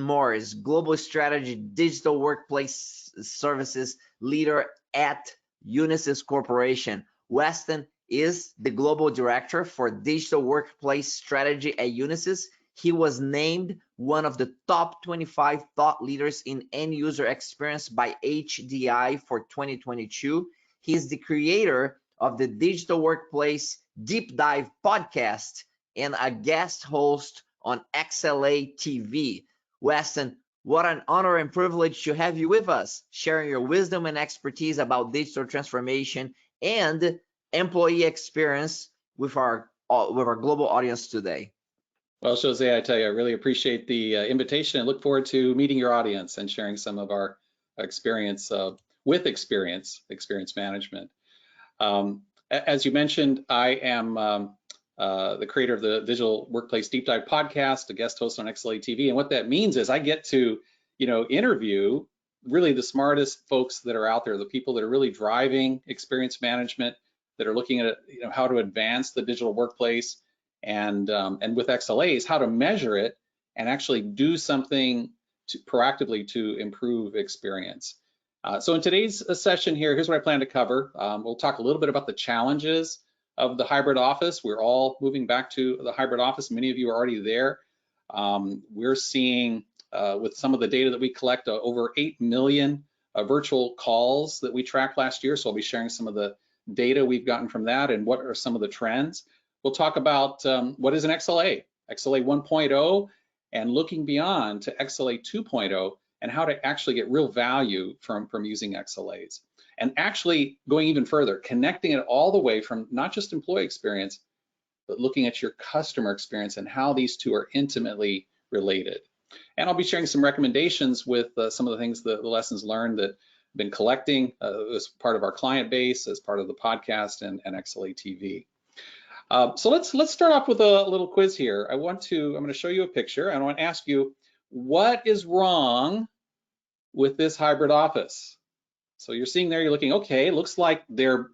Morris, Global Strategy Digital Workplace Services Leader at Unisys Corporation. Weston is the Global Director for Digital Workplace Strategy at Unisys. He was named one of the top 25 thought leaders in end user experience by HDI for 2022. He is the creator of the Digital Workplace Deep Dive podcast and a guest host on XLA TV. Weston, what an honor and privilege to have you with us, sharing your wisdom and expertise about digital transformation and employee experience with our global audience today. Well, Jose, I tell you, I really appreciate the invitation and look forward to meeting your audience and sharing some of our experience with experience management. As you mentioned, I am the creator of the Digital Workplace Deep Dive podcast, a guest host on XLA TV. And what that means is I get to, interview really the smartest folks that are out there, the people that are really driving experience management, that are looking at, how to advance the digital workplace, and with XLAs, how to measure it and actually do something proactively to improve experience. So in today's session here's what I plan to cover. We'll talk a little bit about the challenges of the hybrid office. We're all moving back to the hybrid office. Many of you are already there. We're seeing with some of the data that we collect over 8 million virtual calls that we tracked last year. So I'll be sharing some of the data we've gotten from that and what are some of the trends. We'll talk about what is an XLA 1.0, and looking beyond to XLA 2.0 and how to actually get real value from using XLAs. And actually going even further, connecting it all the way from not just employee experience, but looking at your customer experience and how these two are intimately related. And I'll be sharing some recommendations with some of the things, the lessons learned that I've been collecting as part of our client base, as part of the podcast and XLA TV. So let's start off with a little quiz here. I'm going to show you a picture. And I want to ask you, what is wrong with this hybrid office? So you're seeing there, you're looking, okay, looks like they're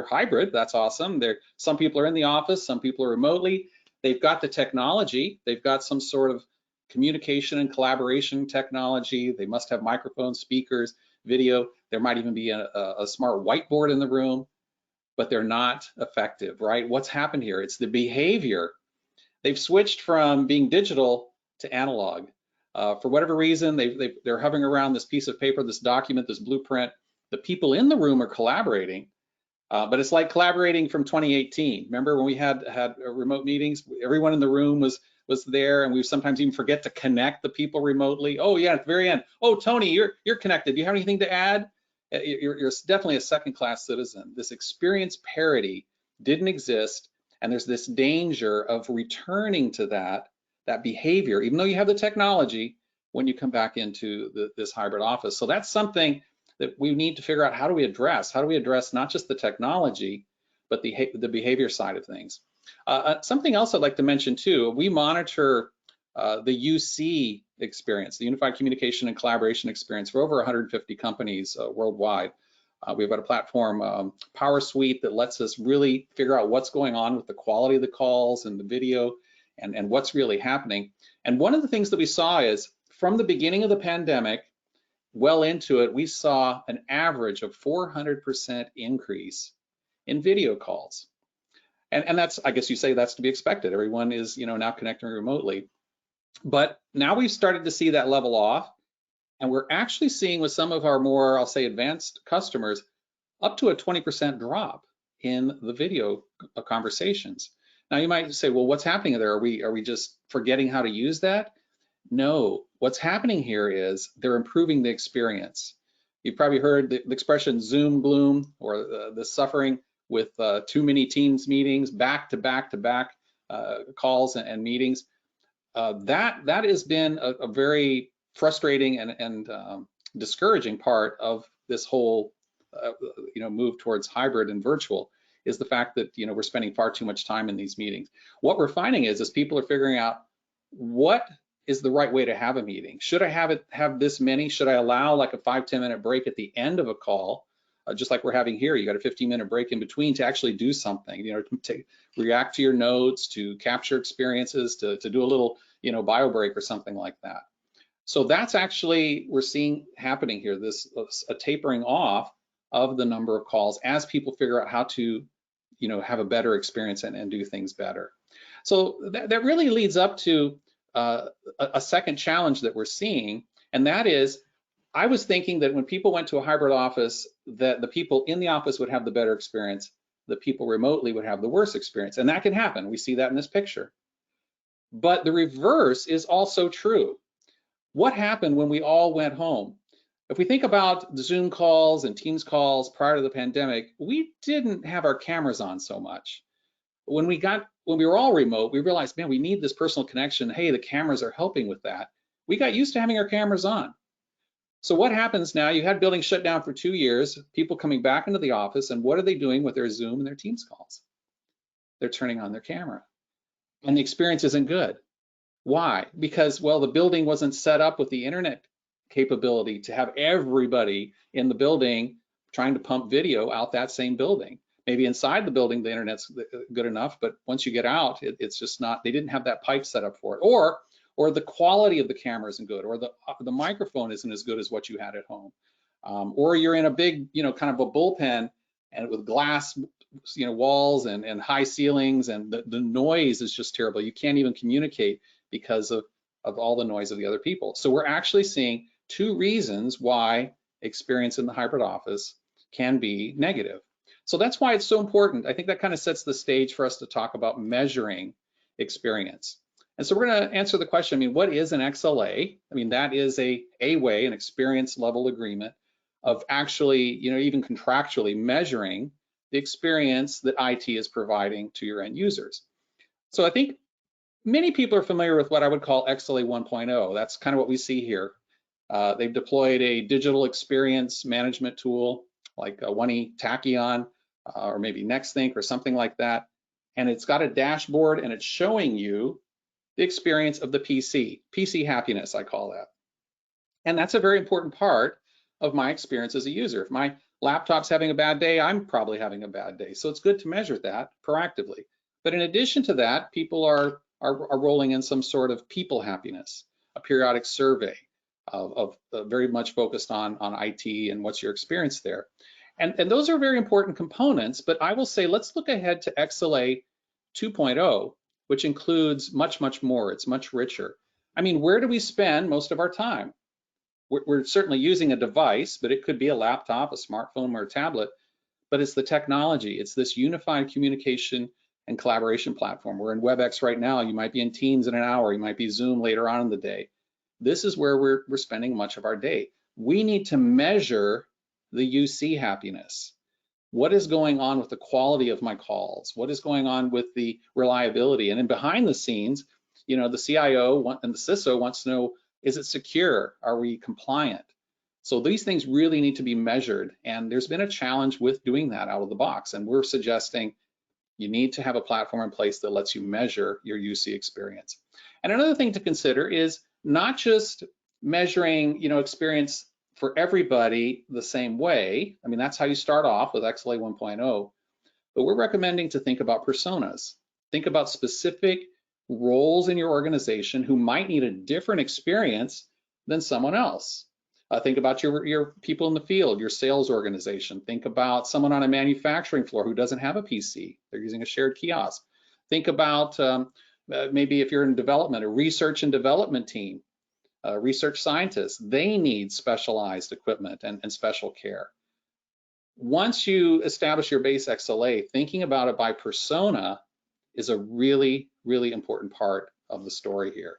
hybrid. That's awesome. Some people are in the office, some people are remotely. They've got the technology. They've got some sort of communication and collaboration technology. They must have microphones, speakers, video. There might even be a smart whiteboard in the room, but they're not effective, right? What's happened here? It's the behavior. They've switched from being digital to analog. For whatever reason, they're hovering around this piece of paper, this document, this blueprint. The people in the room are collaborating, but it's like collaborating from 2018. Remember when we had remote meetings? Everyone in the room was there, and we sometimes even forget to connect the people remotely. Oh yeah, at the very end. Oh, Tony, you're connected. Do you have anything to add? You're definitely a second-class citizen. This experience parity didn't exist, and there's this danger of returning to that behavior, even though you have the technology, when you come back into this hybrid office. So that's something that we need to figure out, how do we address? How do we address not just the technology, but the behavior side of things? Something else I'd like to mention too, we monitor the UC experience, the Unified Communication and Collaboration experience, for over 150 companies worldwide. We've got a platform, Power Suite, that lets us really figure out what's going on with the quality of the calls and the video and what's really happening. And one of the things that we saw is from the beginning of the pandemic, well into it, we saw an average of 400% increase in video calls. And that's, I guess you say that's to be expected. Everyone is, now connecting remotely. But now we've started to see that level off, and we're actually seeing with some of our more, I'll say, advanced customers, up to a 20% drop in the video conversations. Now you might say, well, what's happening there? Are we just forgetting how to use that? No, what's happening here is they're improving the experience. You've probably heard the expression Zoom gloom, or the suffering with too many Teams meetings, back to back calls and meetings. That has been a very frustrating and discouraging part of this whole move towards hybrid and virtual, is the fact that we're spending far too much time in these meetings. What we're finding is people are figuring out what is the right way to have a meeting. Should I have this many? Should I allow like a 5-10 minute break at the end of a call, just like we're having here? You got a 15-minute break in between to actually do something, to react to your notes, to capture experiences, to do a little bio break or something like that. So that's actually, we're seeing happening here, this a tapering off of the number of calls as people figure out how to, have a better experience and do things better. So that really leads up to a second challenge that we're seeing, and that is, I was thinking that when people went to a hybrid office, that the people in the office would have the better experience, the people remotely would have the worse experience, and that can happen. We see that in this picture. But the reverse is also true. What happened when we all went home? If we think about the Zoom calls and Teams calls prior to the pandemic, we didn't have our cameras on so much. When we were all remote, we realized, man, we need this personal connection. Hey, the cameras are helping with that. We got used to having our cameras on. So what happens now? You had buildings shut down for 2 years, people coming back into the office, and what are they doing with their Zoom and their Teams calls? They're turning on their camera, and the experience isn't good. Why? Because, well, the building wasn't set up with the internet capability to have everybody in the building trying to pump video out that same building. Maybe inside the building, the internet's good enough, but once you get out, it's just not, they didn't have that pipe set up for it. Or the quality of the camera isn't good, or the microphone isn't as good as what you had at home. Or you're in a big, kind of a bullpen and with glass, walls and high ceilings, and the noise is just terrible. You can't even communicate because of all the noise of the other people. So we're actually seeing 2 reasons why experience in the hybrid office can be negative. So that's why it's so important. I think that kind of sets the stage for us to talk about measuring experience. And so we're going to answer the question, what is an XLA? That is a way, an experience level agreement of actually, even contractually measuring the experience that IT is providing to your end users. So I think many people are familiar with what I would call XLA 1.0. That's kind of what we see here. They've deployed a digital experience management tool like One Tachyon or maybe NextThink or something like that. And it's got a dashboard and it's showing you the experience of the PC happiness, I call that. And that's a very important part of my experience as a user. If my laptop's having a bad day, I'm probably having a bad day. So it's good to measure that proactively. But in addition to that, people are rolling in some sort of people happiness, a periodic survey of very much focused on IT and what's your experience there. And those are very important components, but I will say, let's look ahead to XLA 2.0, which includes much, much more. It's much richer. Where do we spend most of our time? We're certainly using a device, but it could be a laptop, a smartphone, or a tablet, but it's the technology. It's this unified communication and collaboration platform. We're in WebEx right now. You might be in Teams in an hour. You might be Zoom later on in the day. This is where we're spending much of our day. We need to measure the UC happiness. What is going on with the quality of my calls? What is going on with the reliability? And then behind the scenes, the CIO and the CISO wants to know, is it secure? Are we compliant? So these things really need to be measured. And there's been a challenge with doing that out of the box. And we're suggesting you need to have a platform in place that lets you measure your UC experience. And another thing to consider is not just measuring, experience for everybody the same way. That's how you start off with XLA 1.0, but we're recommending to think about personas. Think about specific roles in your organization who might need a different experience than someone else. Think about your people in the field, your sales organization. Think about someone on a manufacturing floor who doesn't have a PC. They're using a shared kiosk. Think about maybe if you're in development, a research and development team. Research scientists, they need specialized equipment and special care. Once you establish your base XLA, thinking about it by persona is a really, really important part of the story here.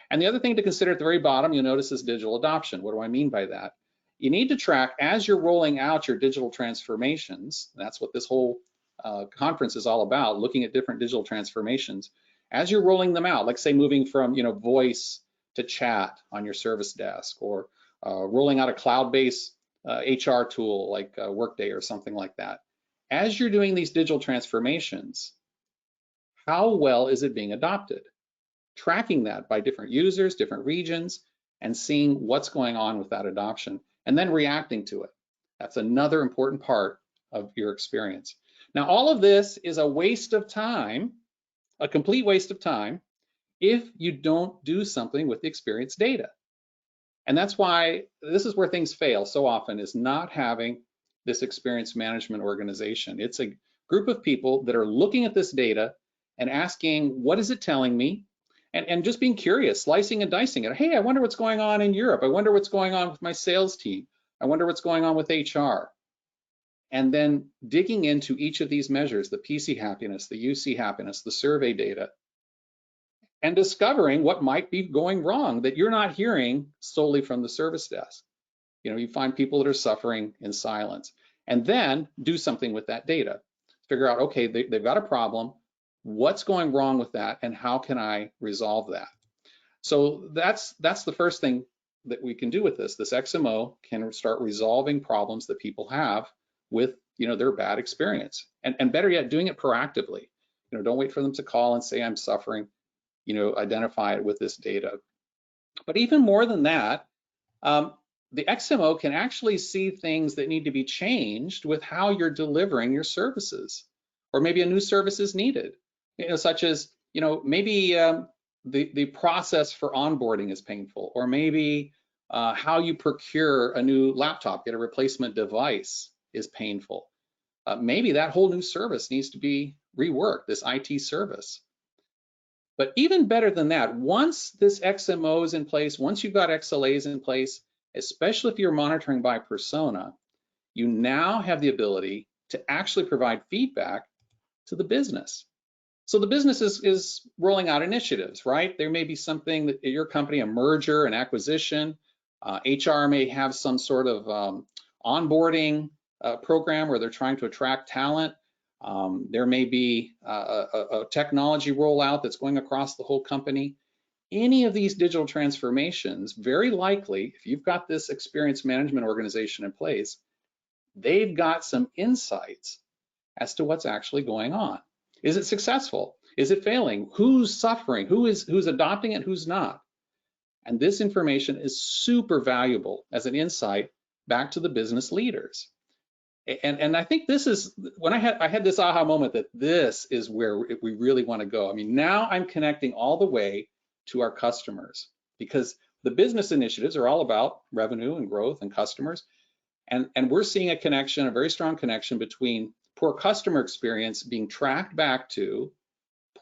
And the other thing to consider at the very bottom, you'll notice is digital adoption. What do I mean by that? You need to track as you're rolling out your digital transformations. That's what this whole conference is all about, looking at different digital transformations. As you're rolling them out, like say moving from voice to chat on your service desk, or rolling out a cloud-based HR tool like Workday or something like that. As you're doing these digital transformations, how well is it being adopted? Tracking that by different users, different regions, and seeing what's going on with that adoption, and then reacting to it. That's another important part of your experience. Now, all of this is a waste of time, a complete waste of time, if you don't do something with the experience data. And that's why this is where things fail so often, is not having this experience management organization. It's a group of people that are looking at this data and asking, what is it telling me? And just being curious, slicing and dicing it. Hey, I wonder what's going on in Europe. I wonder what's going on with my sales team. I wonder what's going on with HR. And then digging into each of these measures, the PC happiness, the UC happiness, the survey data, and discovering what might be going wrong that you're not hearing solely from the service desk. You find people that are suffering in silence, and then do something with that data. Figure out, okay, they've got a problem. What's going wrong with that, and how can I resolve that? So that's the first thing that we can do with this. This XMO can start resolving problems that people have with their bad experience, and better yet, doing it proactively. Don't wait for them to call and say I'm suffering. Identify it with this data. But even more than that, the XMO can actually see things that need to be changed with how you're delivering your services, or maybe a new service is needed. Such as maybe the process for onboarding is painful, or maybe how you procure a new laptop, get a replacement device is painful. Maybe that whole new service needs to be reworked, this IT service. But even better than that, once this XMO is in place, once you've got XLAs in place, especially if you're monitoring by persona, you now have the ability to actually provide feedback to the business. So the business is rolling out initiatives, right? There may be something that your company, a merger, an acquisition, HR may have some sort of onboarding program where they're trying to attract talent. There may be a technology rollout that's going across the whole company. Any of these digital transformations, very likely, if you've got this experience management organization in place, they've got some insights as to what's actually going on. Is it successful? Is it failing? Who's suffering? Who's adopting it? Who's not? And this information is super valuable as an insight back to the business leaders. And I think this is when I had this aha moment that this is where we really want to go. I mean, now I'm connecting all the way to our customers, because the business initiatives are all about revenue and growth and customers. And we're seeing a connection, a very strong connection between poor customer experience being tracked back to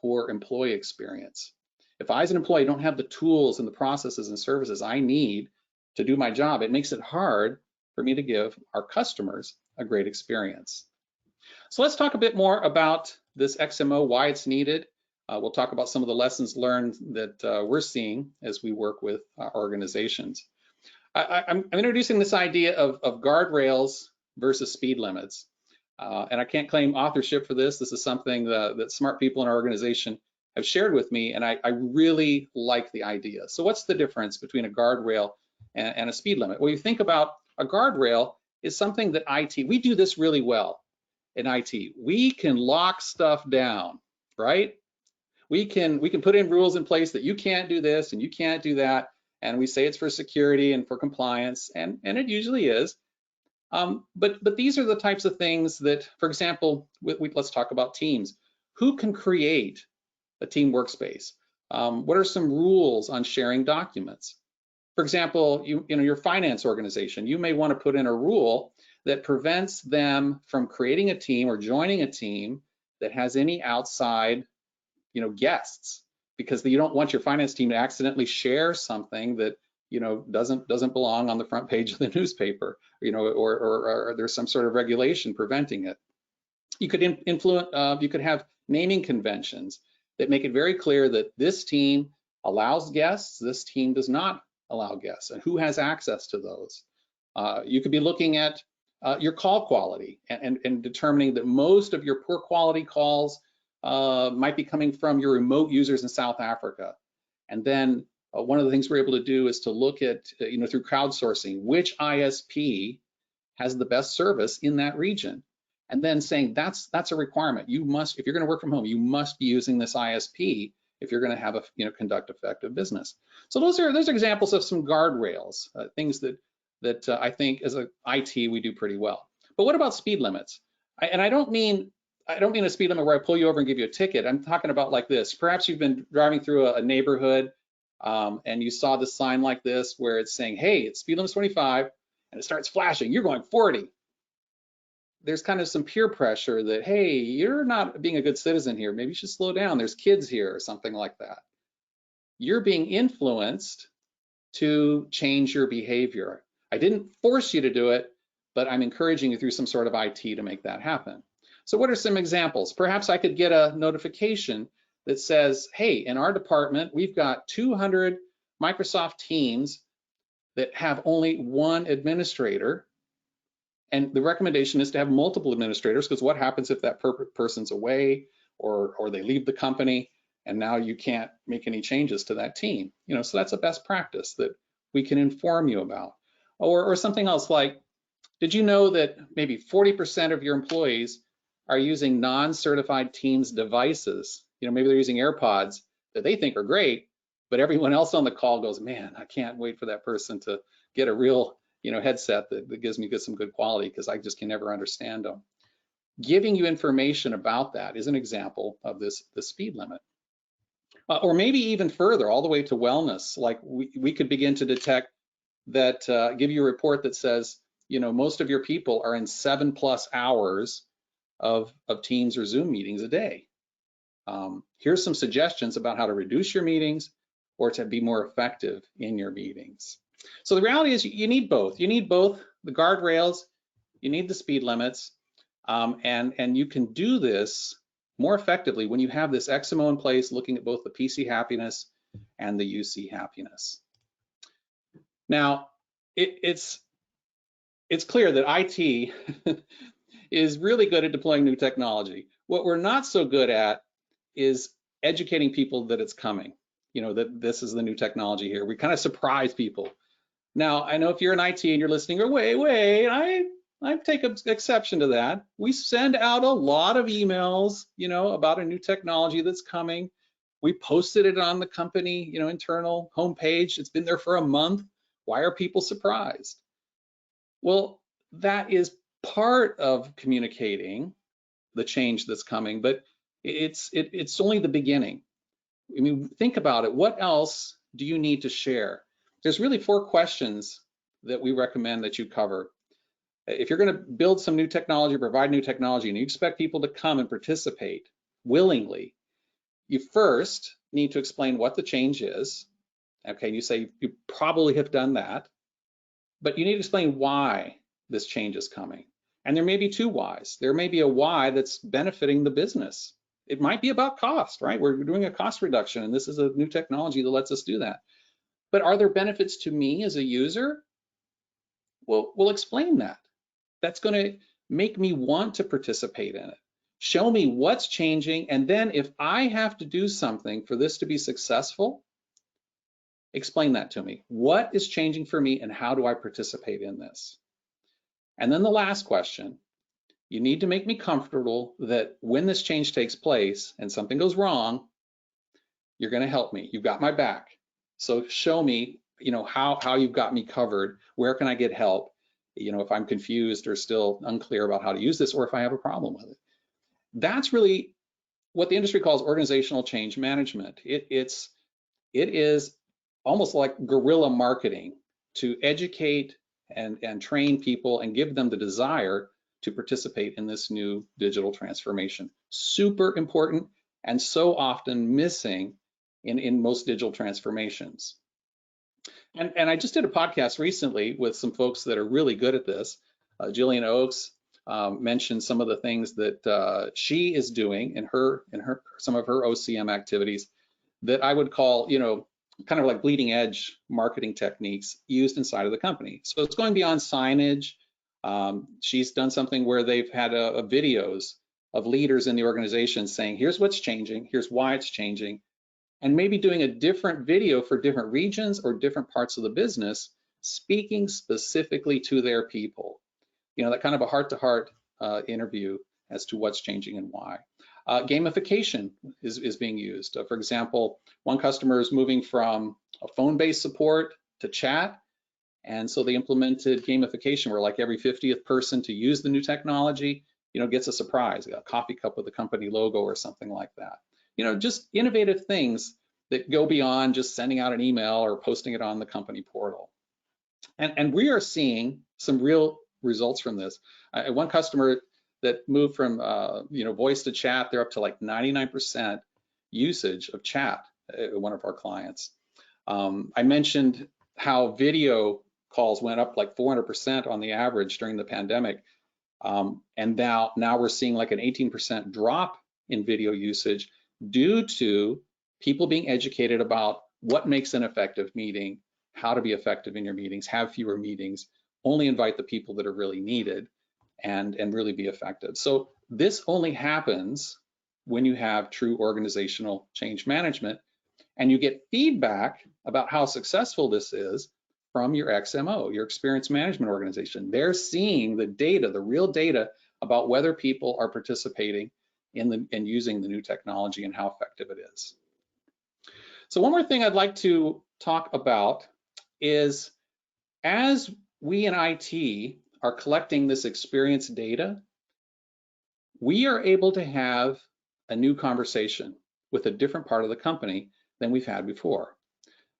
poor employee experience. If I as an employee don't have the tools and the processes and services I need to do my job, it makes it hard for me to give our customers a great experience. So let's talk a bit more about this XMO, why it's needed. We'll talk about some of the lessons learned that we're seeing as we work with organizations. I'm introducing this idea of guardrails versus speed limits. And I can't claim authorship for this. This is something that smart people in our organization have shared with me, and I really like the idea. So what's the difference between a guardrail and a speed limit? Well, you think about a guardrail is something that we do this really well in IT. We can lock stuff down, right? We can put in rules in place that you can't do this and you can't do that, and we say it's for security and for compliance, and it usually is. But these are the types of things that, for example, let's talk about teams. Who can create a team workspace? What are some rules on sharing documents? For example, your finance organization, you may want to put in a rule that prevents them from creating a team or joining a team that has any outside, guests, because you don't want your finance team to accidentally share something that doesn't belong on the front page of the newspaper, or there's some sort of regulation preventing it. You could you could have naming conventions that make it very clear that this team allows guests, this team does not allow guests, and who has access to those. You could be looking at your call quality and determining that most of your poor quality calls might be coming from your remote users in South Africa. And then one of the things we're able to do is to look at, through crowdsourcing, which ISP has the best service in that region. And then saying that's a requirement. You must, if you're going to work from home, you must be using this ISP if you're going to have a conduct effective business. So those are examples of some guardrails, things that I think as a IT we do pretty well. But what about speed limits? I don't mean a speed limit where I pull you over and give you a ticket. I'm talking about like this. Perhaps you've been driving through a neighborhood and you saw the sign like this where it's saying, hey, it's speed limit's 25, and it starts flashing, you're going 40. There's kind of some peer pressure that, hey, you're not being a good citizen here. Maybe you should slow down. There's kids here or something like that. You're being influenced to change your behavior. I didn't force you to do it, but I'm encouraging you through some sort of IT to make that happen. So what are some examples? Perhaps I could get a notification that says, hey, in our department, we've got 200 Microsoft Teams that have only one administrator. And the recommendation is to have multiple administrators, because what happens if that person's away or they leave the company and now you can't make any changes to that team? So that's a best practice that we can inform you about. Or something else like, did you know that maybe 40% of your employees are using non-certified Teams devices? Maybe they're using AirPods that they think are great, but everyone else on the call goes, man, I can't wait for that person to get a real headset that gives me some good quality, because I just can never understand them. Giving you information about that is an example of the speed limit. Or maybe even further, all the way to wellness. Like we could begin to detect that, give you a report that says, most of your people are in 7+ hours of Teams or Zoom meetings a day. Here's some suggestions about how to reduce your meetings or to be more effective in your meetings. So the reality is you need both. You need both the guardrails, you need the speed limits, and you can do this more effectively when you have this XMO in place, looking at both the PC happiness and the UC happiness. Now, it's clear that IT is really good at deploying new technology. What we're not so good at is educating people that it's coming, that this is the new technology here. We kind of surprise people. Now, I know if you're in IT and you're listening, or wait, I take exception to that. We send out a lot of emails, about a new technology that's coming. We posted it on the company, internal homepage. It's been there for a month. Why are people surprised? Well, that is part of communicating the change that's coming, but it's only the beginning. I mean, think about it. What else do you need to share? There's really 4 questions that we recommend that you cover. If you're going to build some new technology, provide new technology, and you expect people to come and participate willingly, you first need to explain what the change is. Okay, you say you probably have done that, but you need to explain why this change is coming. And there may be 2 whys. There may be a why that's benefiting the business. It might be about cost, right? We're doing a cost reduction, and this is a new technology that lets us do that. But are there benefits to me as a user? Well, we'll explain that. That's going to make me want to participate in it. Show me what's changing, and then if I have to do something for this to be successful, explain that to me. What is changing for me, and how do I participate in this? And then the last question, you need to make me comfortable that when this change takes place and something goes wrong, you're going to help me. You've got my back. So show me, how you've got me covered. Where can I get help? If I'm confused or still unclear about how to use this, or if I have a problem with it. That's really what the industry calls organizational change management. It is almost like guerrilla marketing to educate and train people and give them the desire to participate in this new digital transformation. Super important and so often missing in most digital transformations. And I just did a podcast recently with some folks that are really good at this. Jillian Oakes mentioned some of the things that she is doing in some of her OCM activities that I would call, kind of like bleeding edge marketing techniques used inside of the company. So it's going beyond signage. She's done something where they've had videos of leaders in the organization saying, here's what's changing, here's why it's changing, and maybe doing a different video for different regions or different parts of the business, speaking specifically to their people. That kind of a heart-to-heart interview as to what's changing and why. Gamification is being used. For example, one customer is moving from a phone-based support to chat, and so they implemented gamification where like every 50th person to use the new technology, gets a surprise, a coffee cup with the company logo or something like that. Just innovative things that go beyond just sending out an email or posting it on the company portal. And we are seeing some real results from this. One customer that moved from voice to chat, they're up to like 99% usage of chat at one of our clients. I mentioned how video calls went up like 400% on the average during the pandemic. And now we're seeing like an 18% drop in video usage due to people being educated about what makes an effective meeting, how to be effective in your meetings, have fewer meetings, only invite the people that are really needed, and really be effective. So this only happens when you have true organizational change management, and you get feedback about how successful this is from your XMO, your experience management organization. They're seeing the data, the real data about whether people are participating in using the new technology and how effective it is. So one more thing I'd like to talk about is, as we in IT are collecting this experience data, we are able to have a new conversation with a different part of the company than we've had before.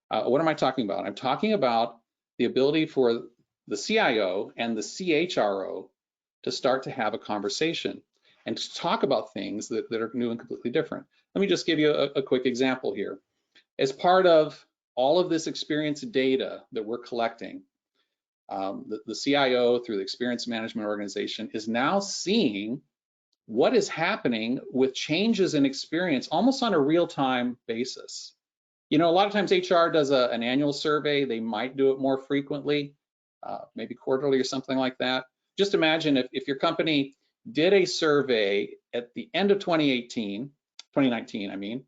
What am I talking about? I'm talking about the ability for the CIO and the CHRO to start to have a conversation and to talk about things that are new and completely different. Let me just give you a quick example here. As part of all of this experience data that we're collecting, the CIO through the experience management organization is now seeing what is happening with changes in experience almost on a real-time basis. You know, a lot of times HR does an annual survey. They might do it more frequently, maybe quarterly or something like that. Just imagine if your company did a survey at the end of 2019, I mean,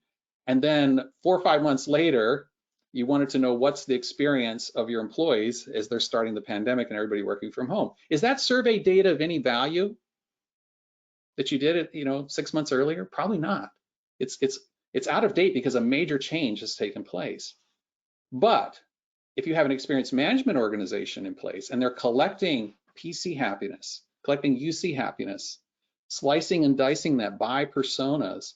and then 4 or 5 months later, you wanted to know what's the experience of your employees as they're starting the pandemic and everybody working from home. Is that survey data of any value that you did it, 6 months earlier? Probably not. It's out of date because a major change has taken place. But if you have an experience management organization in place and they're collecting PC happiness, collecting UC happiness, slicing and dicing that by personas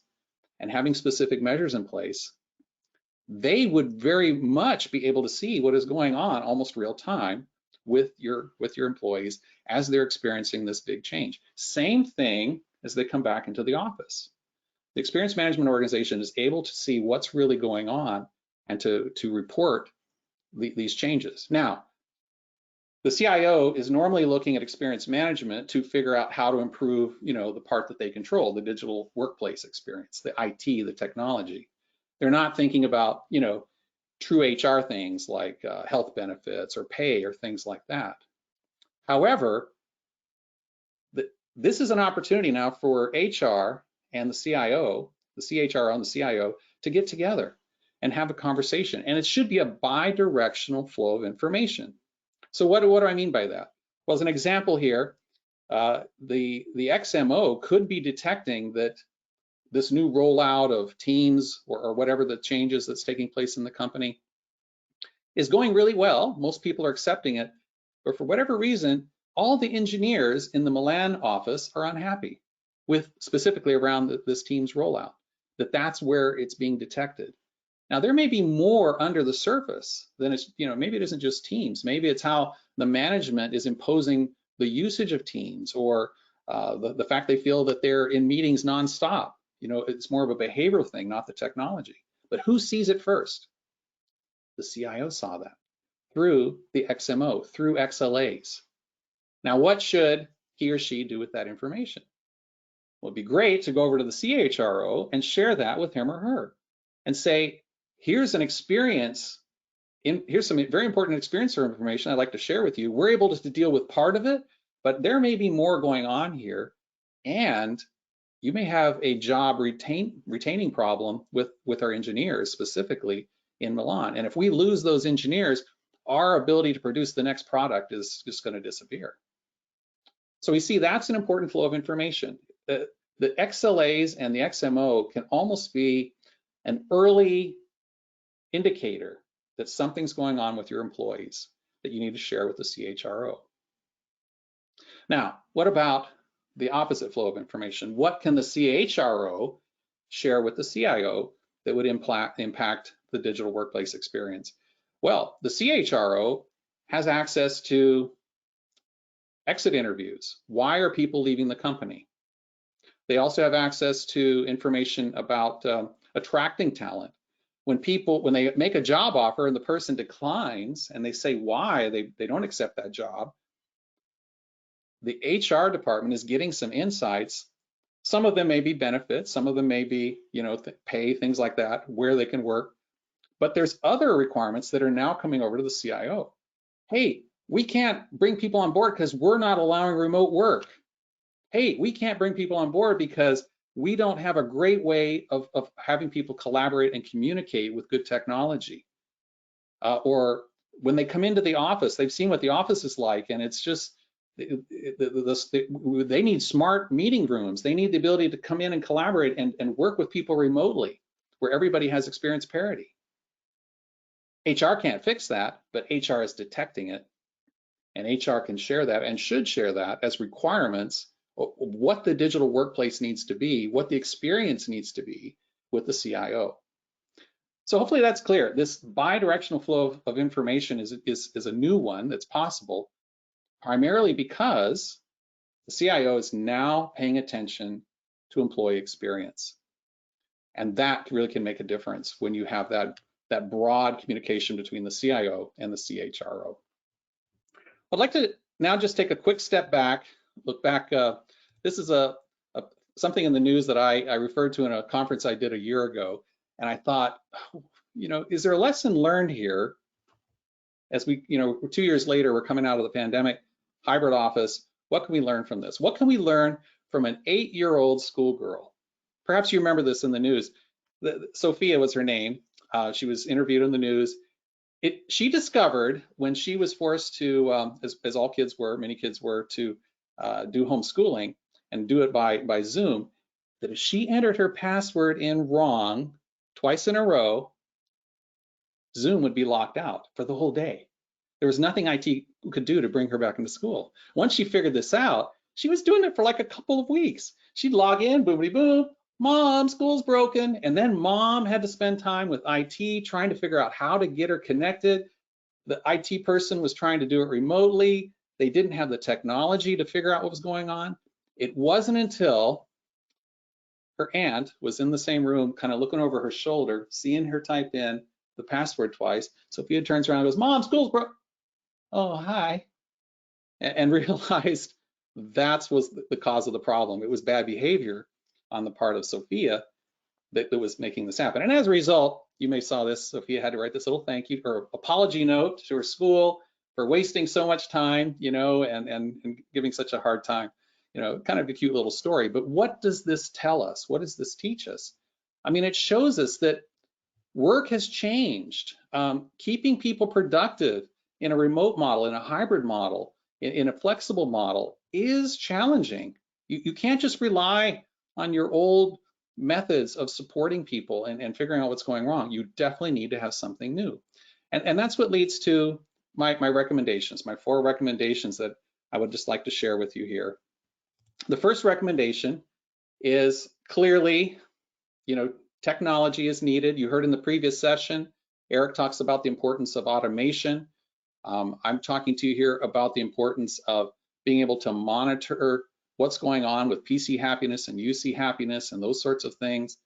and having specific measures in place, they would very much be able to see what is going on almost real time with your employees as they're experiencing this big change. Same thing as they come back into the office. The experience management organization is able to see what's really going on and to report these changes. Now, the CIO is normally looking at experience management to figure out how to improve, the part that they control, the digital workplace experience, the IT, the technology. They're not thinking about, true HR things like health benefits or pay or things like that. However, this is an opportunity now for HR and the CIO, the CHRO and the CIO, to get together and have a conversation. And it should be a bi-directional flow of information. So what do I mean by that? Well, as an example here, the XMO could be detecting that this new rollout of Teams or whatever the changes that's taking place in the company is going really well. Most people are accepting it, but for whatever reason, all the engineers in the Milan office are unhappy with specifically around this Teams rollout, that's where it's being detected. Now, there may be more under the surface than it's, maybe it isn't just Teams. Maybe it's how the management is imposing the usage of Teams, or the fact they feel that they're in meetings nonstop. It's more of a behavioral thing, not the technology. But who sees it first? The CIO saw that through the XMO, through XLAs. Now, what should he or she do with that information? Well, it'd be great to go over to the CHRO and share that with him or her and say, here's an experience, here's some very important experience or information I'd like to share with you. We're able to deal with part of it, but there may be more going on here, and you may have a job retaining problem with our engineers, specifically in Milan. And if we lose those engineers, our ability to produce the next product is just going to disappear. So we see that's an important flow of information. The XLAs and the XMO can almost be an early indicator that something's going on with your employees that you need to share with the CHRO. Now, what about the opposite flow of information? What can the CHRO share with the CIO that would impact the digital workplace experience? Well, the CHRO has access to exit interviews. Why are people leaving the company? They also have access to information about attracting talent. When they make a job offer and the person declines and they say why they don't accept that job, the HR department is getting some insights. Some of them may be benefits, some of them may be, pay, things like that, where they can work. But there's other requirements that are now coming over to the CIO. Hey, we can't bring people on board because we're not allowing remote work. Hey, we can't bring people on board because we don't have a great way of having people collaborate and communicate with good technology. Or when they come into the office, they've seen what the office is like, and it's just, they need smart meeting rooms. They need the ability to come in and collaborate and work with people remotely, where everybody has experience parity. HR can't fix that, but HR is detecting it, and HR can share that and should share that as requirements of what the digital workplace needs to be, what the experience needs to be with the CIO. So hopefully that's clear. This bi-directional flow of information is a new one that's possible, primarily because the CIO is now paying attention to employee experience. And that really can make a difference when you have that broad communication between the CIO and the CHRO. I'd like to now just take a quick step back, look back. This is something in the news that I referred to in a conference I did a year ago. And I thought, is there a lesson learned here as we, 2 years later, we're coming out of the pandemic, hybrid office. What can we learn from this? What can we learn from an 8-year-old schoolgirl? Perhaps you remember this in the news. Sophia was her name. She was interviewed in the news. She discovered when she was forced to, as all kids were, many kids were, to do homeschooling and do it by Zoom, that if she entered her password in wrong twice in a row, Zoom would be locked out for the whole day. There was nothing IT could do to bring her back into school. Once she figured this out, she was doing it for like a couple of weeks. She'd log in, boomity boom, Mom, school's broken. And then Mom had to spend time with IT trying to figure out how to get her connected. The IT person was trying to do it remotely. They didn't have the technology to figure out what was going on. It wasn't until her aunt was in the same room, kind of looking over her shoulder, seeing her type in the password twice. Sophia turns around and goes, Mom, school's broke. Oh, hi. And realized that was the cause of the problem. It was bad behavior on the part of Sophia that was making this happen. And as a result, you may saw this, Sophia had to write this little thank you or apology note to her school for wasting so much time, and giving such a hard time. Kind of a cute little story. But what does this tell us? What does this teach us? I mean, it shows us that work has changed. Keeping people productive in a remote model, in a hybrid model, in a flexible model is challenging. You can't just rely on your old methods of supporting people and figuring out what's going wrong. You definitely need to have something new. And that's what leads to my recommendations, my 4 recommendations that I would just like to share with you here. The first recommendation is clearly, technology is needed. You heard in the previous session, Eric talks about the importance of automation. I'm talking to you here about the importance of being able to monitor what's going on with PC happiness and UC happiness and those sorts of things.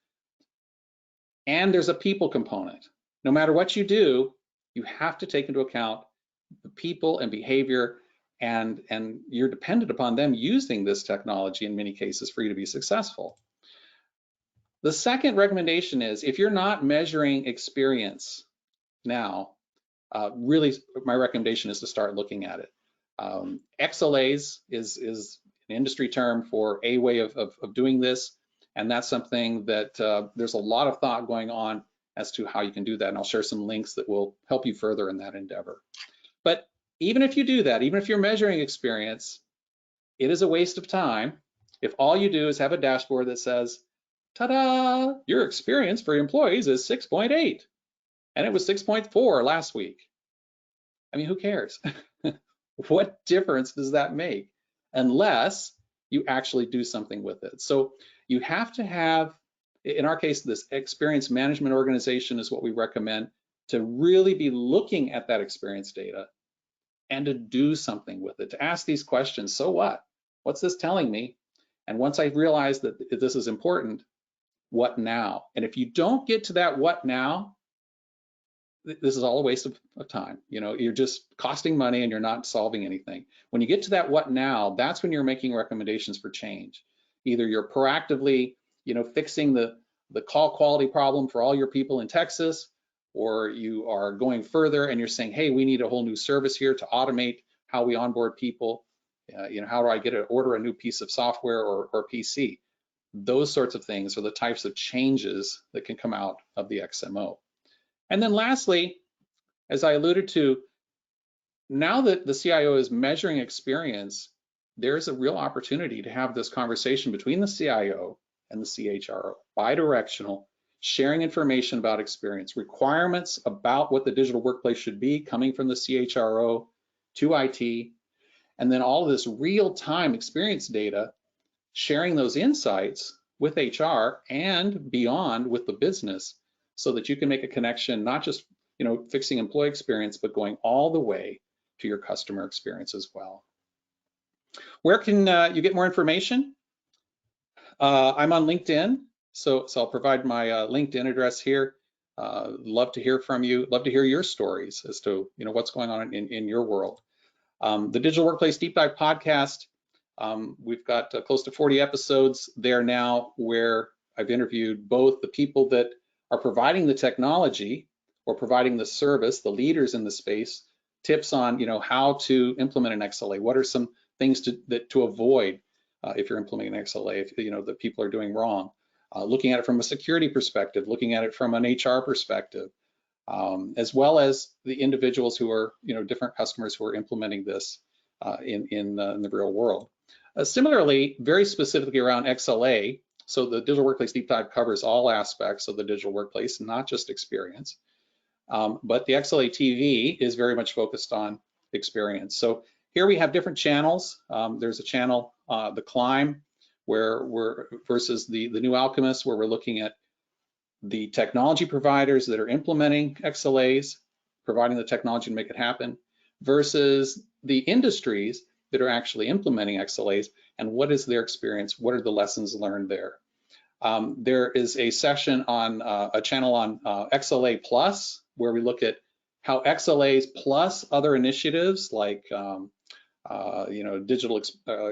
And there's a people component. No matter what you do, you have to take into account the people and behavior, and you're dependent upon them using this technology in many cases for you to be successful. The second recommendation is, if you're not measuring experience now, really my recommendation is to start looking at it. XLAs is an industry term for a way of doing this, and that's something that there's a lot of thought going on as to how you can do that, and I'll share some links that will help you further in that endeavor. But even if you do that, even if you're measuring experience, it is a waste of time if all you do is have a dashboard that says, ta-da, your experience for employees is 6.8, and it was 6.4 last week. I mean, who cares? What difference does that make? Unless you actually do something with it. So you have to have in our case, this experience management organization is what we recommend to really be looking at that experience data and to do something with it, to ask these questions. So what? What's this telling me? And once I realize that this is important, what now? And if you don't get to that what now, this is all a waste of time. You know, you're just costing money and you're not solving anything. When you get to that what now, that's when you're making recommendations for change. Either you're proactively, you know, fixing the call quality problem for all your people in Texas, or you are going further and you're saying, hey, we need a whole new service here to automate how we onboard people. You know, how do I get to order a new piece of software or PC? Those sorts of things are the types of changes that can come out of the XMO. And then lastly, as I alluded to, now that the CIO is measuring experience, there's a real opportunity to have this conversation between the CIO and the CHRO, bidirectional, sharing information about experience, requirements about what the digital workplace should be coming from the CHRO to IT, and then all of this real-time experience data, sharing those insights with HR and beyond with the business, so that you can make a connection, not just, you know, fixing employee experience, but going all the way to your customer experience as well. Where can you get more information? I'm on LinkedIn, so I'll provide my LinkedIn address here. Love to hear from you. Love to hear your stories as to, you know, what's going on in your world. The Digital Workplace Deep Dive podcast, we've got close to 40 episodes there now, where I've interviewed both the people that are providing the technology or providing the service, the leaders in the space, tips on, you know, how to implement an XLA. What are some things to avoid if you're implementing an XLA, if, you know, that people are doing wrong. Looking at it from a security perspective, looking at it from an HR perspective, as well as the individuals who are, you know, different customers who are implementing this in the real world. Similarly, very specifically around XLA, so the Digital Workplace Deep Dive covers all aspects of the digital workplace, not just experience. But the XLA TV is very much focused on experience. So here we have different channels. There's a channel, the Climb, where we're versus the New Alchemist, where we're looking at the technology providers that are implementing XLAs, providing the technology to make it happen, versus the industries that are actually implementing XLAs, and what is their experience? What are the lessons learned there? There is a session on a channel on XLA Plus, where we look at how XLAs plus other initiatives like you know, digital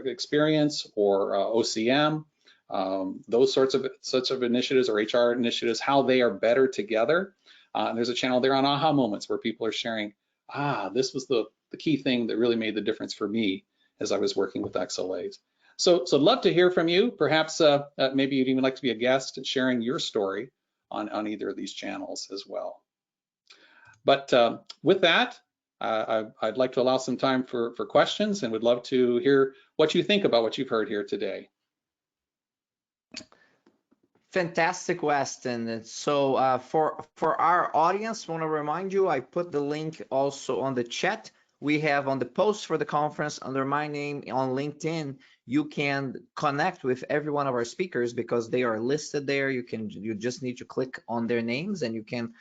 experience or OCM, those sorts of initiatives, or HR initiatives, how they are better together. There's a channel there on aha moments, where people are sharing, this was the key thing that really made the difference for me as I was working with XLAs. So love to hear from you. Perhaps maybe you'd even like to be a guest sharing your story on either of these channels as well. But with that, I'd like to allow some time for questions, and would love to hear what you think about what you've heard here today. Fantastic, Weston. So for our audience, I want to remind you, I put the link also on the chat. We have on the post for the conference under my name on LinkedIn. You can connect with every one of our speakers because they are listed there. You just need to click on their names, and you can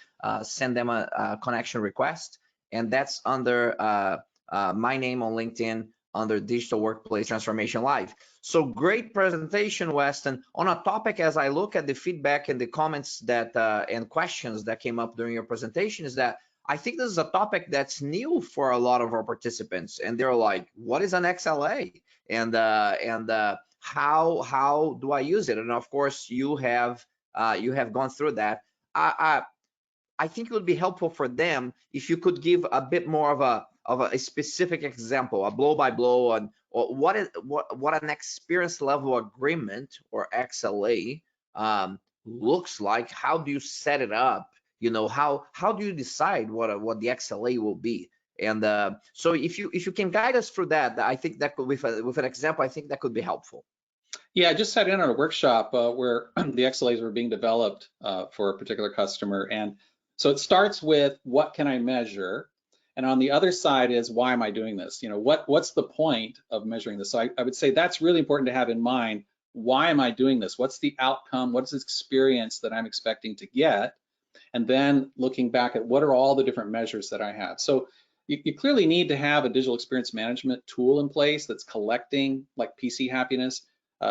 send them a connection request. And that's under my name on LinkedIn under Digital Workplace Transformation Live. So great presentation, Weston. On a topic, as I look at the feedback and the comments that and questions that came up during your presentation, is that I think this is a topic that's new for a lot of our participants, and they're like, "What is an XLA? And how do I use it?" And of course, you have gone through that. I think it would be helpful for them if you could give a bit more of a specific example, a blow by blow on what an experience level agreement or XLA looks like. How do you set it up? You know, how do you decide what the XLA will be? And so if you can guide us through that, I think that could, with an example, I think that could be helpful. Yeah, I just sat in on a workshop where the XLAs were being developed for a particular customer, and so it starts with what can I measure, and on the other side is why am I doing this? You know, what's the point of measuring this? So I would say that's really important to have in mind. why am I doing this? What's the outcome? What's the experience that I'm expecting to get? And then looking back at what are all the different measures that I have. So you clearly need to have a digital experience management tool in place that's collecting like PC happiness.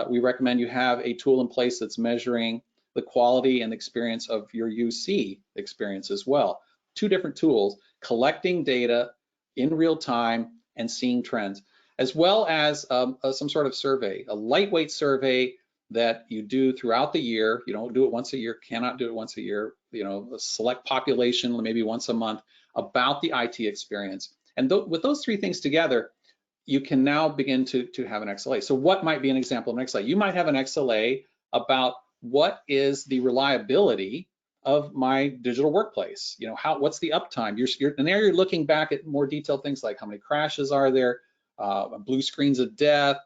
We recommend you have a tool in place that's measuring the quality and experience of your UC experience as well. Two different tools, collecting data in real time and seeing trends, as well as some sort of survey, a lightweight survey that you do throughout the year. You don't do it once a year, cannot do it once a year, a select population, maybe once a month, about the IT experience. And with those three things together, you can now begin to have an XLA. So what might be an example of an XLA? You might have an XLA about what is the reliability of my digital workplace. What's the uptime? And there you're looking back at more detailed things like how many crashes are there, blue screens of death,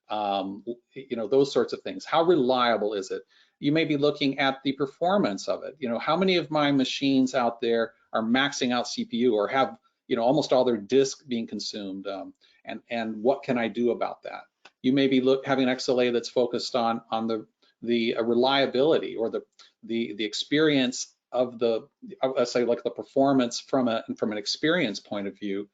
those sorts of things. How reliable is it? You may be looking at the performance of it. How many of my machines out there are maxing out CPU or have almost all their disk being consumed, and what can I do about that? You may be having an XLA that's focused on the reliability or the experience of let's say like the performance from an experience point of view.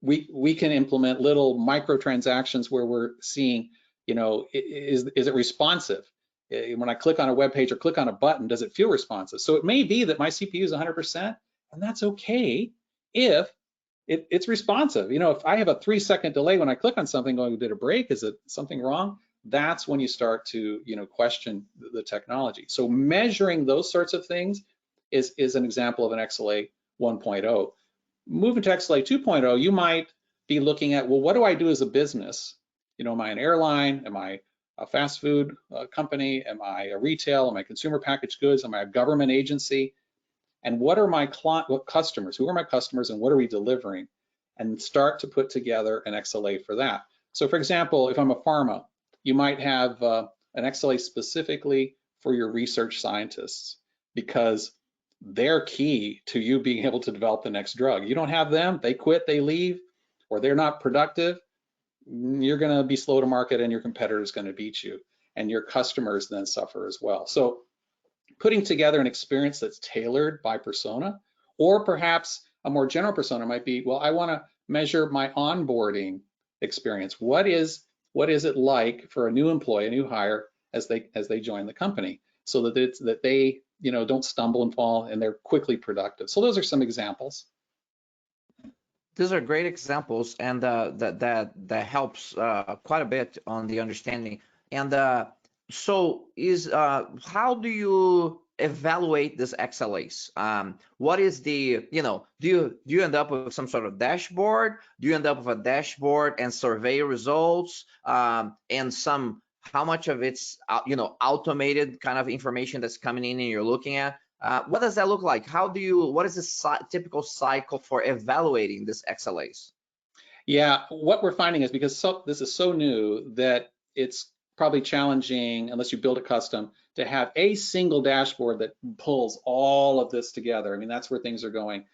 We can implement little microtransactions where we're seeing, is it responsive? When I click on a web page or click on a button, does it feel responsive? So it may be that my CPU is 100%, and that's okay if it's responsive. If I have a 3-second delay when I click on something going, did it break? Is it something wrong? That's when you start to question the technology. So measuring those sorts of things is an example of an XLA 1.0. Moving to XLA 2.0, you might be looking at, well, what do I do as a business? Am I an airline? Am I a fast food company? Am I a retail? Am I consumer packaged goods? Am I a government agency? And what are my customers? Who are my customers and what are we delivering? And start to put together an XLA for that. So for example, if I'm a pharma, you might have an XLA specifically for your research scientists, because they're key to you being able to develop the next drug. You don't have them, they quit, they leave, or they're not productive, you're going to be slow to market and your competitor is going to beat you, and your customers then suffer as well. So putting together an experience that's tailored by persona, or perhaps a more general persona might be, well, I want to measure my onboarding experience. What is it like for a new employee, a new hire, as they join the company, so that they don't stumble and fall and they're quickly productive. So those are some examples. These are great examples, and that helps quite a bit on the understanding. And so how do you evaluate these XLAs? What is the, do you end up with some sort of dashboard? Do you end up with a dashboard and survey results, and how much of it's automated kind of information that's coming in and you're looking at? What does that look like? What is the typical cycle for evaluating these XLAs? Yeah, what we're finding is, because this is so new, that it's probably challenging, unless you build it custom, to have a single dashboard that pulls all of this together. I mean, that's where things are going.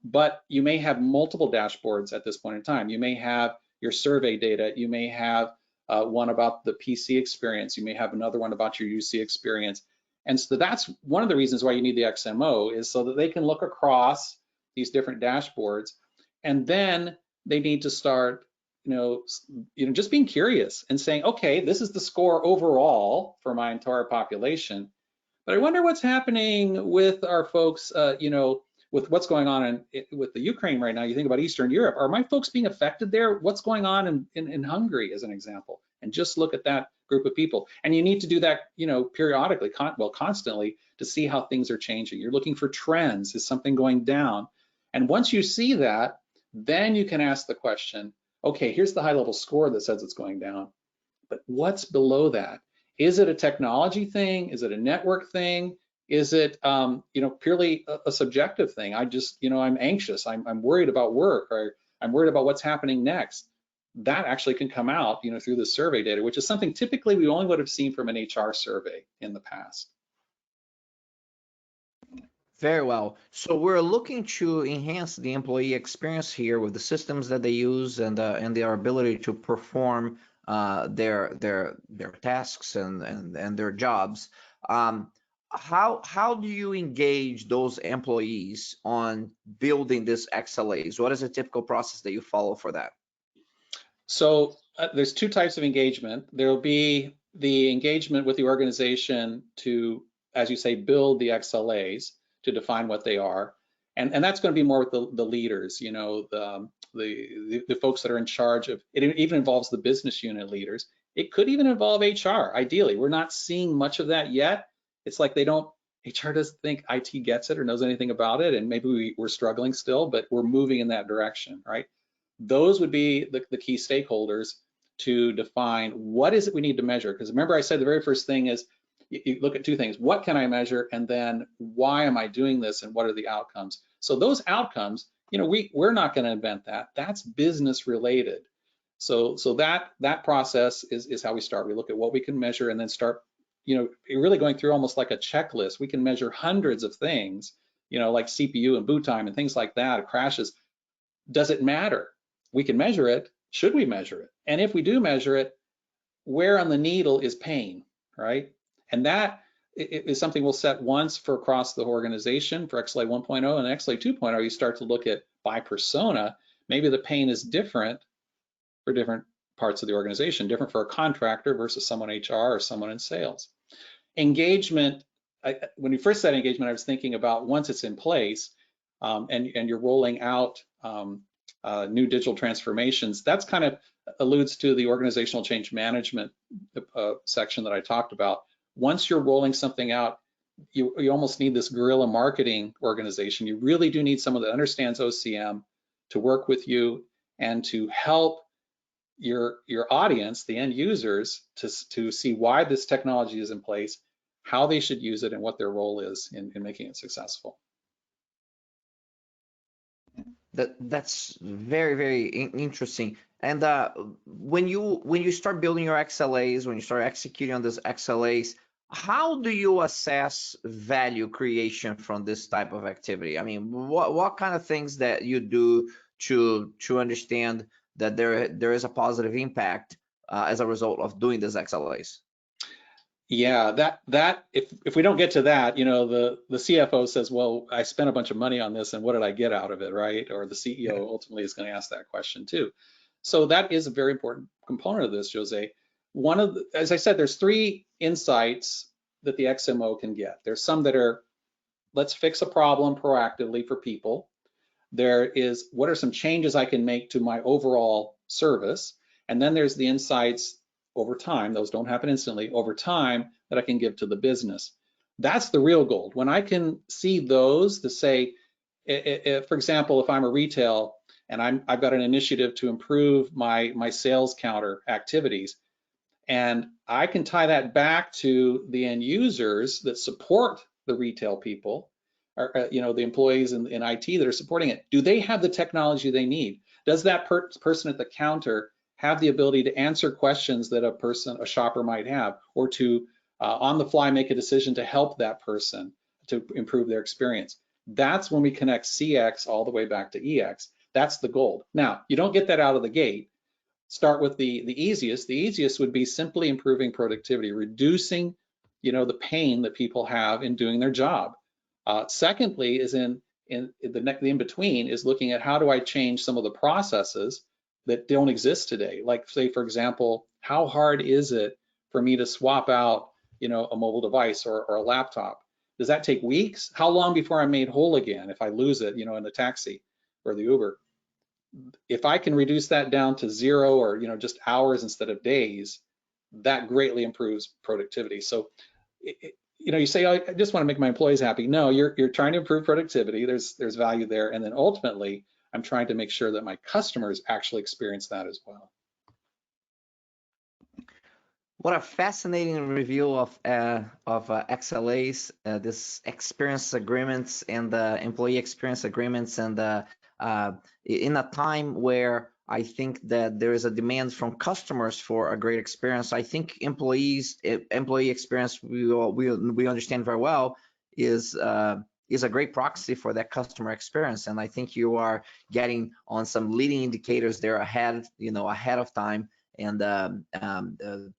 But you may have multiple dashboards at this point in time. You may have your survey data. You may have one about the PC experience. You may have another one about your UC experience. And so that's one of the reasons why you need the XMO, is so that they can look across these different dashboards, and then they need to start, just being curious and saying, okay, this is the score overall for my entire population, but I wonder what's happening with our folks, with what's going on with the Ukraine right now. You think about Eastern Europe, are my folks being affected there? What's going on in Hungary, as an example? And just look at that group of people. And you need to do that, periodically, constantly, to see how things are changing. You're looking for trends. Is something going down? And once you see that, then you can ask the question, okay, here's the high level score that says it's going down, but what's below that? Is it a technology thing? Is it a network thing? Is it, purely a subjective thing? I'm anxious. I'm worried about work, or I'm worried about what's happening next. That actually can come out, through the survey data, which is something typically we only would have seen from an HR survey in the past. Very well. So we're looking to enhance the employee experience here with the systems that they use and their ability to perform their tasks and their jobs. How do you engage those employees on building these XLAs? What is a typical process that you follow for that? So there's two types of engagement. There will be the engagement with the organization to, as you say, build the XLAs, to define what they are. And that's going to be more with the leaders, you know, the folks that are in charge of it. Even involves the business unit leaders. It could even involve HR. Ideally, we're not seeing much of that yet. It's like HR doesn't think IT gets it or knows anything about it, and maybe we're struggling still, but we're moving in that direction, right? Those would be the key stakeholders to define what is it we need to measure. Because remember, I said the very first thing is you look at two things: what can I measure, and then why am I doing this, and what are the outcomes? So those outcomes, you know, we're not going to invent that. That's business related. So that process is how we start. We look at what we can measure, and then start, you know, really going through almost like a checklist. We can measure hundreds of things, you know, like CPU and boot time and things like that, crashes. Does it matter? We can measure it. Should we measure it? And if we do measure it, where on the needle is pain, right? And that is something we'll set once for across the organization for XLA 1.0 and XLA 2.0. You start to look at by persona. Maybe the pain is different for different parts of the organization, different for a contractor versus someone HR or someone in sales. Engagement, when you first said engagement, I was thinking about once it's in place and you're rolling out new digital transformations, that's kind of alludes to the organizational change management section that I talked about. Once you're rolling something out, you almost need this guerrilla marketing organization. You really do need someone that understands OCM to work with you and to help your audience, the end users, to see why this technology is in place, how they should use it, and what their role is in making it successful. That's very, very interesting. And when you start building your XLAs, when you start executing on these XLAs, how do you assess value creation from this type of activity? I mean, what kind of things that you do to understand that there is a positive impact as a result of doing these XLAs? Yeah, that if we don't get to that, you know, the CFO says, well, I spent a bunch of money on this and what did I get out of it, right? Or the CEO ultimately is going to ask that question too. So that is a very important component of this, Jose. As I said, there's three insights that the XMO can get. There's some that are, let's fix a problem proactively for people. There is, what are some changes I can make to my overall service? And then there's the insights over time, those don't happen instantly, over time that I can give to the business. That's the real gold. When I can see those to say, for example, if I'm a retail and I've got an initiative to improve my sales counter activities, and I can tie that back to the end users that support the retail people, or you know, the employees in IT that are supporting it. Do they have the technology they need? Does that person at the counter have the ability to answer questions that a shopper might have, or to on the fly make a decision to help that person to improve their experience? That's when we connect CX all the way back to EX. That's the gold. Now, you don't get that out of the gate. Start with the easiest. The easiest would be simply improving productivity, reducing, you know, the pain that people have in doing their job. Secondly, is in the in-between is looking at how do I change some of the processes that don't exist today. Like, say, for example, how hard is it for me to swap out, you know, a mobile device or a laptop? Does that take weeks? How long before I'm made whole again if I lose it, you know, in the taxi or the Uber? If I can reduce that down to zero, or, you know, just hours instead of days, that greatly improves productivity. So, you know, you say, oh, I just want to make my employees happy. No, you're trying to improve productivity. There's value there, and then ultimately, I'm trying to make sure that my customers actually experience that as well. What a fascinating review of XLAs, this experience agreements and the employee experience agreements, and in a time where I think that there is a demand from customers for a great experience. I think employee experience, we understand very well, is a great proxy for that customer experience. And I think you are getting on some leading indicators there ahead of time. and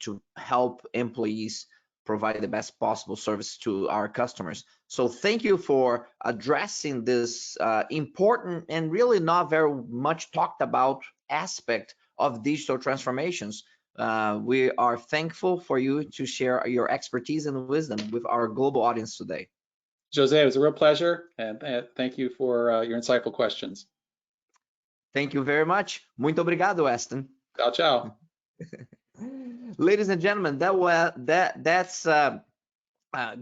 to help employees provide the best possible service to our customers. So thank you for addressing this important and really not very much talked about aspect of digital transformations. We are thankful for you to share your expertise and wisdom with our global audience today. Jose, it was a real pleasure, and thank you for your insightful questions. Thank you very much. Muito obrigado, Weston. Ciao, ciao. Ladies and gentlemen, that's a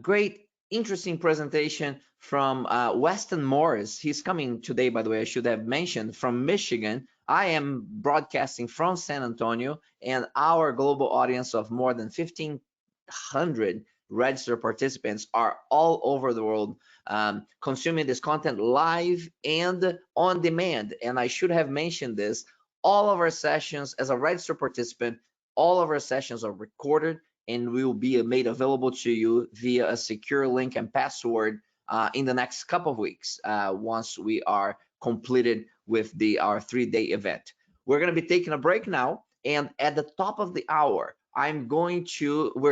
great, interesting presentation from Weston Morris. He's coming today, by the way, I should have mentioned, from Michigan. I am broadcasting from San Antonio, and our global audience of more than 1,500 registered participants are all over the world consuming this content live and on demand. And I should have mentioned this, all of our sessions, as a registered participant, all of our sessions are recorded and will be made available to you via a secure link and password in the next couple of weeks once we are completed with our 3-day event. We're going to be taking a break now, and at the top of the hour, we're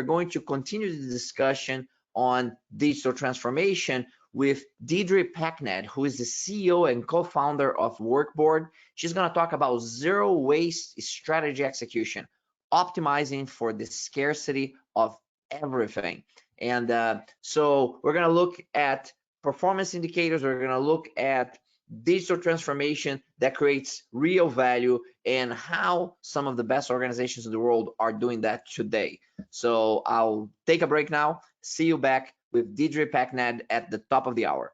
going to continue the discussion on digital transformation with Deidre Packnett, who is the CEO and co-founder of Workboard. She's going to talk about zero waste strategy execution, optimizing for the scarcity of everything. And so we're going to look at performance indicators. We're going to look at digital transformation that creates real value and how some of the best organizations in the world are doing that today. So I'll take a break now. See you back with Deidre Packnett at the top of the hour.